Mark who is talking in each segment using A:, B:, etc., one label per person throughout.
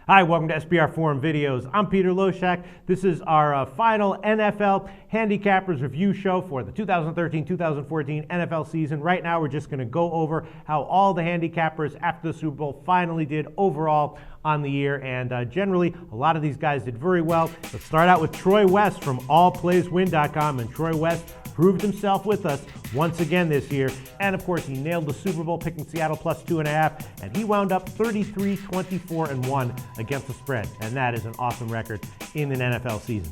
A: Hi, welcome to SBR Forum Videos. I'm Peter Loshak. This is our final NFL Handicappers review show for the 2013-2014 NFL season. Right now, we're just going to go over how all the handicappers after the Super Bowl finally did overall on the year, and generally, a lot of these guys did very well. Let's start out with Troy West from allplayswin.com, and Troy West proved himself with us once again this year, and of course he nailed the Super Bowl picking Seattle plus 2.5, and he wound up 33-24-1 against the spread, and that is an awesome record in an NFL season.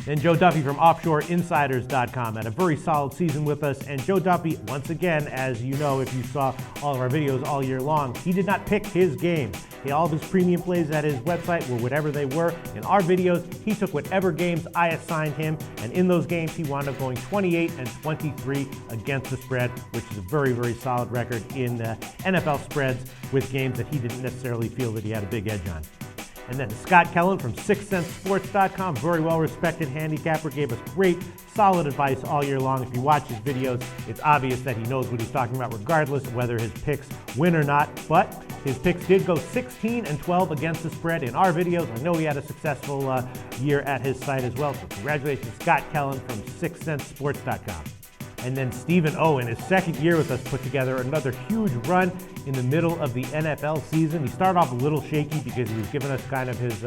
A: Then Joe Duffy from offshoreinsiders.com had a very solid season with us, and Joe Duffy, once again, as you know if you saw all of our videos all year long, he did not pick his games. All of his premium plays at his website were whatever they were. In our videos, he took whatever games I assigned him, and in those games he wound up going 28-23 against the spread, which is a very, very solid record in NFL spreads with games that he didn't necessarily feel that he had a big edge on. And then Scott Kellen from SixCentSports.com, very well-respected handicapper, gave us great, solid advice all year long. If you watch his videos, it's obvious that he knows what he's talking about regardless of whether his picks win or not. But his picks did go 16-12 against the spread in our videos. I know he had a successful year at his site as well. So congratulations, Scott Kellen from SixCentSports.com. And then Stephen O, in his second year with us, put together another huge run in the middle of the NFL season. He started off a little shaky because he was giving us kind of his,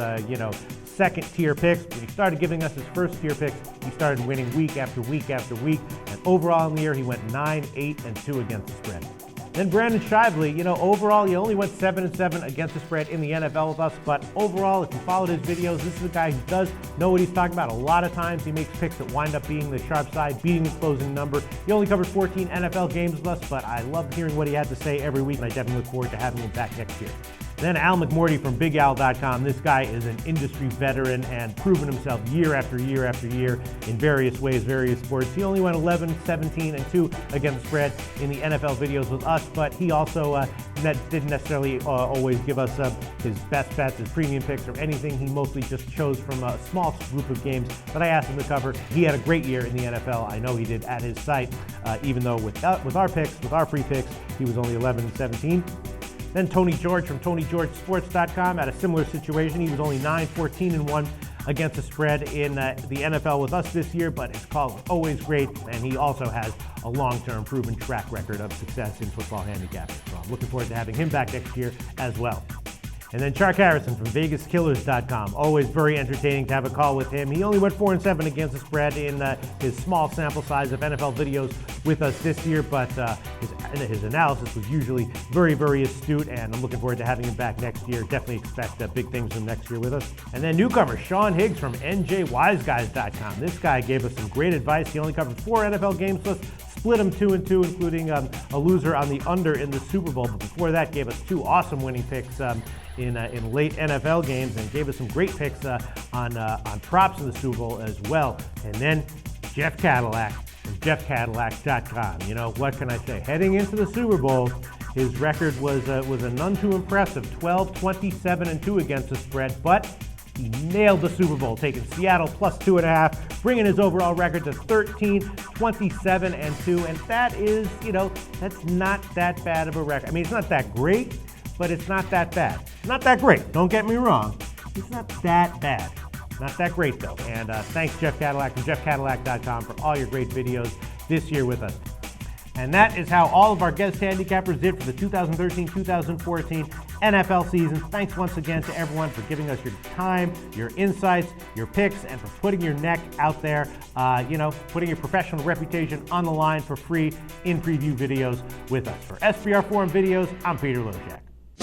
A: second-tier picks. When he started giving us his first-tier picks, he started winning week after week after week. And overall in the year, he went 9-8-2 against the spread. Then Brandon Shively, overall he only went 7-7 against the spread in the NFL with us, but overall, if you followed his videos, this is a guy who does know what he's talking about. A lot of times he makes picks that wind up being the sharp side, beating the closing number. He only covered 14 NFL games with us, but I love hearing what he had to say every week, and I definitely look forward to having him back next year. Then Al McMorty from BigAl.com. This guy is an industry veteran and proven himself year after year after year in various ways, various sports. He only went 11-17-2 against the spread in the NFL videos with us, but he also didn't necessarily always give us his best bets, his premium picks, or anything. He mostly just chose from a small group of games that I asked him to cover. He had a great year in the NFL. I know he did at his site, even though with our picks, with our free picks, he was only 11-17. Then Tony George from TonyGeorgeSports.com had a similar situation. He was only 9-14-1 against the spread in the NFL with us this year, but his call was always great, and he also has a long-term proven track record of success in football handicapping. So I'm looking forward to having him back next year as well. And then Chark Harrison from VegasKillers.com. Always very entertaining to have a call with him. He only went 4-7 against the spread in his small sample size of NFL videos with us this year, but his analysis was usually very, very astute, and I'm looking forward to having him back next year. Definitely expect big things from next year with us. And then newcomer Sean Higgs from NJWiseGuys.com. This guy gave us some great advice. He only covered 4 NFL games with us, split them 2-2, including a loser on the under in the Super Bowl. But before that, gave us 2 awesome winning picks in late NFL games, and gave us some great picks on props in the Super Bowl as well. And then Jeff Cadillac from JeffCadillac.com. What can I say? Heading into the Super Bowl, his record was a none too impressive 12-27-2 against the spread, but he nailed the Super Bowl, taking Seattle plus 2.5, bringing his overall record to 13-27-2, and that is, that's not that bad of a record. I mean, it's not that great, but it's not that bad. Not that great, don't get me wrong. It's not that bad. Not that great, though. And thanks, Jeff Cadillac from JeffCadillac.com for all your great videos this year with us. And that is how all of our guest handicappers did for the 2013-2014 NFL season. Thanks once again to everyone for giving us your time, your insights, your picks, and for putting your neck out there, putting your professional reputation on the line for free in preview videos with us. For SBR Forum Videos, I'm Peter Loshak.